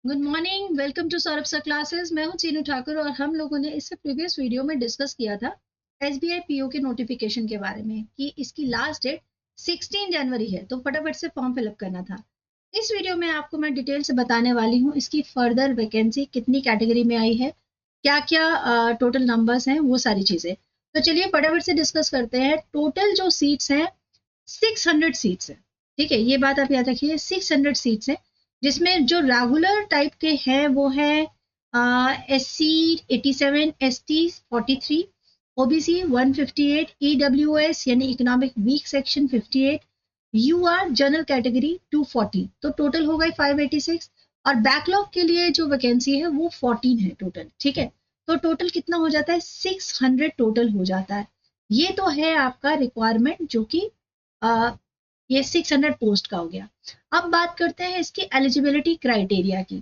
Good morning, welcome to Saurabh sir classes. मैं हूं चीनू ठाकुर और हम लोगों ने इससे प्रीवियस वीडियो में डिस्कस किया था एसबीआई पीओ के नोटिफिकेशन के बारे में कि इसकी लास्ट डेट 16 जनवरी है, तो फटाफट से फॉर्म फिलअप करना था। इस वीडियो में आपको मैं डिटेल से बताने वाली हूँ इसकी फर्दर वैकेंसी कितनी कैटेगरी में आई है, क्या क्या टोटल नंबर्स हैं, वो सारी चीजें। तो चलिए फटाफट से डिस्कस करते हैं। टोटल जो सीट्स हैं 600 सीट्स है। ठीक है, ये बात आप याद रखिए, 600 सीट्स है, जिसमें जो रेगुलर टाइप के हैं वो है SC 87, ST 43, OBC 158, EWS यानी economic week section 58, UR general category 240। तो टोटल हो गए 586 और बैकलॉग के लिए जो वैकेंसी है वो 14 है टोटल। ठीक है, तो टोटल कितना हो जाता है, 600 टोटल हो जाता है। ये तो है आपका रिक्वायरमेंट जो कि ये 600 पोस्ट का हो गया। अब बात करते हैं इसकी एलिजिबिलिटी क्राइटेरिया की।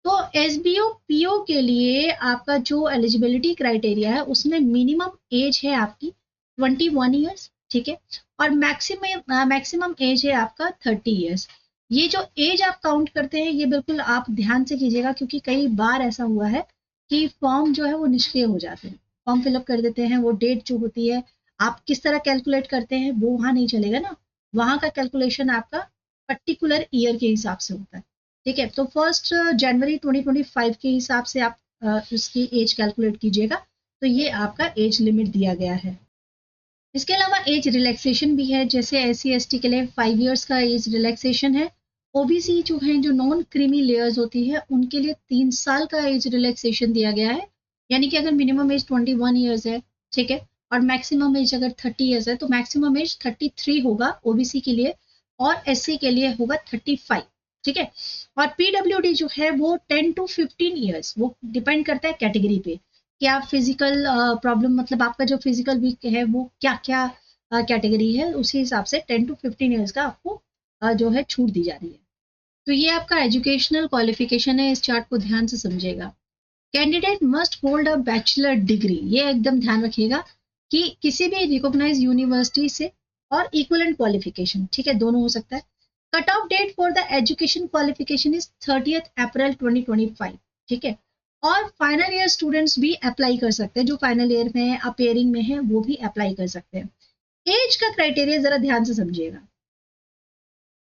तो एसबीओ पीओ के लिए आपका जो एलिजिबिलिटी क्राइटेरिया है उसमें मिनिमम एज है आपकी 21 ईयर्स। ठीक है, और मैक्सिमम एज है आपका 30 ईयर्स। ये जो एज आप काउंट करते हैं ये बिल्कुल आप ध्यान से कीजिएगा, क्योंकि कई बार ऐसा हुआ है कि फॉर्म जो है वो निष्क्रिय हो जाते हैं, फॉर्म फिलअप कर देते हैं, वो डेट जो होती है आप किस तरह कैलकुलेट करते हैं वो वहां नहीं चलेगा ना, वहां का कैलकुलेशन आपका पर्टिकुलर ईयर के हिसाब से होता है। ठीक है, तो 1 जनवरी 2025 के हिसाब से आप उसकी एज कैलकुलेट कीजिएगा। तो ये आपका एज लिमिट दिया गया है। इसके अलावा एज रिलैक्सेशन भी है, जैसे SC ST के लिए 5 इयर्स का एज रिलैक्सेशन है। ओबीसी जो है, जो नॉन क्रीमी लेयर्स होती है, उनके लिए 3 साल का एज रिलैक्सेशन दिया गया है। यानी कि अगर मिनिमम एज 21 ईयर्स है, ठीक है, और मैक्सिमम एज अगर 30 ईयर्स है, तो मैक्सिमम एज 33 होगा ओबीसी के लिए और SC के लिए होगा 35। ठीक है, और पीडब्ल्यूडी जो है वो 10 to 15 ईयर्स, वो डिपेंड करता है कैटेगरी पे कि आप फिजिकल प्रॉब्लम, मतलब आपका जो फिजिकल वीक है वो क्या क्या कैटेगरी है, उसी हिसाब से 10 to 15 ईयर्स का आपको जो है छूट दी जा रही है। तो ये आपका एजुकेशनल क्वालिफिकेशन है, इस चार्ट को ध्यान से समझिएगा। Candidate must hold a bachelor degree, ये एकदम ध्यान रखिएगा कि किसी भी रिकॉग्नाइज यूनिवर्सिटी से, और इक्विवेलेंट क्वालिफिकेशन, ठीक है, दोनों हो सकता है। Cut off date for the education qualification is 30 April 2025। ठीक है, और फाइनल ईयर स्टूडेंट्स भी अप्लाई कर सकते हैं, जो फाइनल ईयर में है, अपेयरिंग में है, वो भी अप्लाई कर सकते हैं। एज का क्राइटेरिया जरा ध्यान से समझिएगा।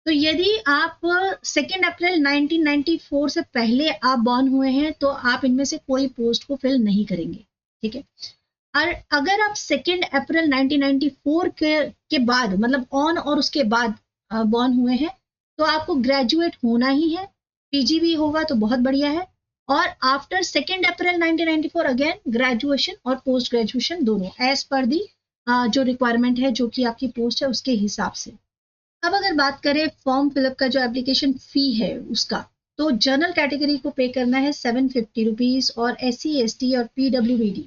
तो यदि आप 2 अप्रैल 1994 से पहले आप बॉर्न हुए हैं तो आप इनमें से कोई पोस्ट को फिल नहीं करेंगे। ठीक है, और अगर आप 2 अप्रैल 1994 के बाद, मतलब ऑन और उसके बाद बॉर्न हुए हैं, तो आपको ग्रेजुएट होना ही है। पीजी भी होगा तो बहुत बढ़िया है। और आफ्टर 2 अप्रैल 1994 अगेन ग्रेजुएशन और पोस्ट ग्रेजुएशन दोनों एज पर दी जो रिक्वायरमेंट है, जो कि आपकी पोस्ट है उसके हिसाब से। अब अगर बात करें फॉर्म फिलअप का जो एप्लीकेशन फी है उसका, तो जनरल कैटेगरी को पे करना है 750 रुपीज, और SC ST और PWBD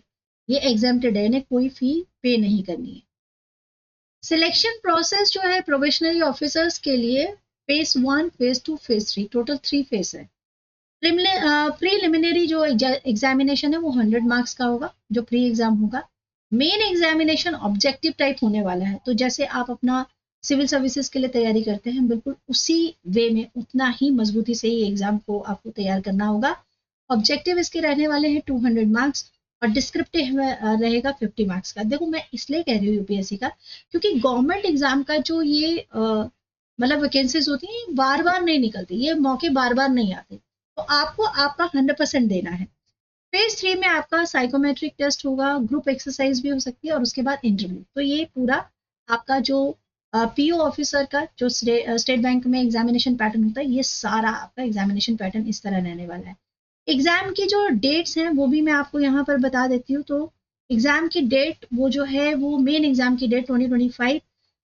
ये एग्जाम्प्टेड है, इन्हें कोई फी पे नहीं करनी है। सिलेक्शन प्रोसेस जो है प्रोबेशनरी ऑफिसर्स के लिए phase 1, phase 2, phase 3, total 3 phase है। प्रीलिमिनरी जो एग्जामिनेशन है वो 100 मार्क्स का होगा, जो प्री एग्जाम होगा। मेन एग्जामिनेशन ऑब्जेक्टिव टाइप होने वाला है, तो जैसे आप अपना सिविल सर्विसेज के लिए तैयारी करते हैं, बिल्कुल उसी वे में, उतना ही मजबूती से ही एग्जाम को आपको तैयार करना होगा। ऑब्जेक्टिव इसके रहने वाले हैं 200 मार्क्स, और डिस्क्रिप्टिव रहेगा 50 मार्क्स का। देखो मैं इसलिए कह रही हूँ यूपीएससी का, क्योंकि गवर्नमेंट एग्जाम का जो ये मतलब वैकेंसीज होती हैं बार बार नहीं निकलती, ये मौके बार बार नहीं आते, तो आपको आपका 100% देना है। फेज 3 में आपका साइकोमेट्रिक टेस्ट होगा, ग्रुप एक्सरसाइज भी हो सकती है, और उसके बाद इंटरव्यू। तो ये पूरा आपका जो पीओ ऑफिसर का जो स्टेट बैंक में एग्जामिनेशन पैटर्न होता है, ये सारा आपका एग्जामिनेशन पैटर्न इस तरह रहने वाला है। एग्जाम की जो डेट्स हैं वो भी मैं आपको यहाँ पर बता देती हूँ। तो एग्जाम की डेट वो जो है, वो मेन एग्जाम की डेट 2025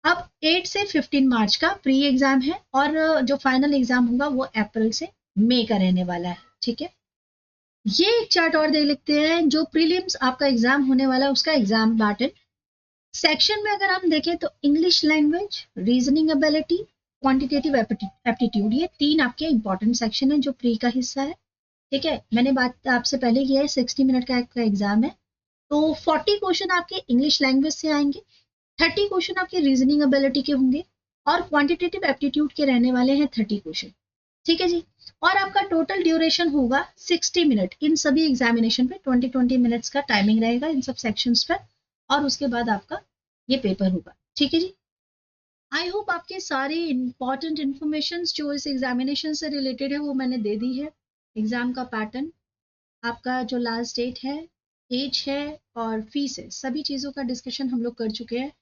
अब 8 से 15 मार्च का प्री एग्जाम है, और जो फाइनल एग्जाम होगा वो अप्रैल से मई का रहने वाला है। ठीक है, ये एक चार्ट और देख लेते हैं, जो प्रीलिम्स आपका एग्जाम होने वाला है उसका एग्जाम पैटर्न। सेक्शन में अगर हम देखें तो English language, reasoning ability, quantitative aptitude, ये 3 आपके इंपॉर्टेंट सेक्शन है जो प्री का हिस्सा है। ठीक है, मैंने बात आपसे पहले किया है, 60 मिनट का आपका एग्जाम है। तो 40 क्वेश्चन आपके इंग्लिश लैंग्वेज से आएंगे, 30 क्वेश्चन आपके रीजनिंग एबिलिटी के होंगे, और क्वांटिटेटिव एप्टीट्यूड के रहने वाले हैं 30 क्वेश्चन। ठीक है जी। और आपका टोटल ड्यूरेशन होगा 60 मिनट। इन सभी एग्जामिनेशन पे 20-20 मिनट्स का टाइमिंग रहेगा इन सब सेक्शंस पर, और उसके बाद आपका ये पेपर होगा। ठीक है जी। आई होप आपके सारे इंपॉर्टेंट इन्फॉर्मेशन जो इस एग्जामिनेशन से रिलेटेड है वो मैंने दे दी है। एग्जाम का पैटर्न, आपका जो लास्ट डेट है, एज है और फीस है, सभी चीज़ों का डिस्कशन हम लोग कर चुके हैं।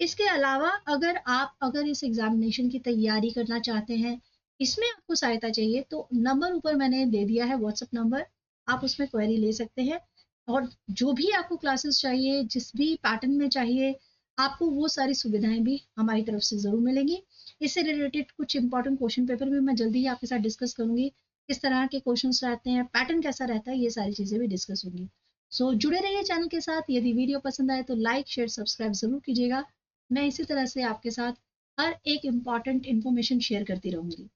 इसके अलावा अगर इस एग्जामिनेशन की तैयारी करना चाहते हैं, इसमें आपको सहायता चाहिए, तो नंबर ऊपर मैंने दे दिया है, व्हाट्सएप नंबर, आप उसमें क्वेरी ले सकते हैं। और जो भी आपको क्लासेस चाहिए, जिस भी पैटर्न में चाहिए, आपको वो सारी सुविधाएं भी हमारी तरफ से ज़रूर मिलेंगी। इससे रिलेटेड कुछ इंपॉर्टेंट क्वेश्चन पेपर भी मैं जल्दी ही आपके साथ डिस्कस करूंगी, किस तरह के क्वेश्चंस रहते हैं, पैटर्न कैसा रहता है, ये सारी चीज़ें भी डिस्कस होंगी। सो जुड़े रहिए चैनल के साथ। यदि वीडियो पसंद आए तो लाइक शेयर सब्सक्राइब जरूर कीजिएगा। मैं इसी तरह से आपके साथ हर एक इम्पॉर्टेंट इन्फॉर्मेशन शेयर करती रहूंगी।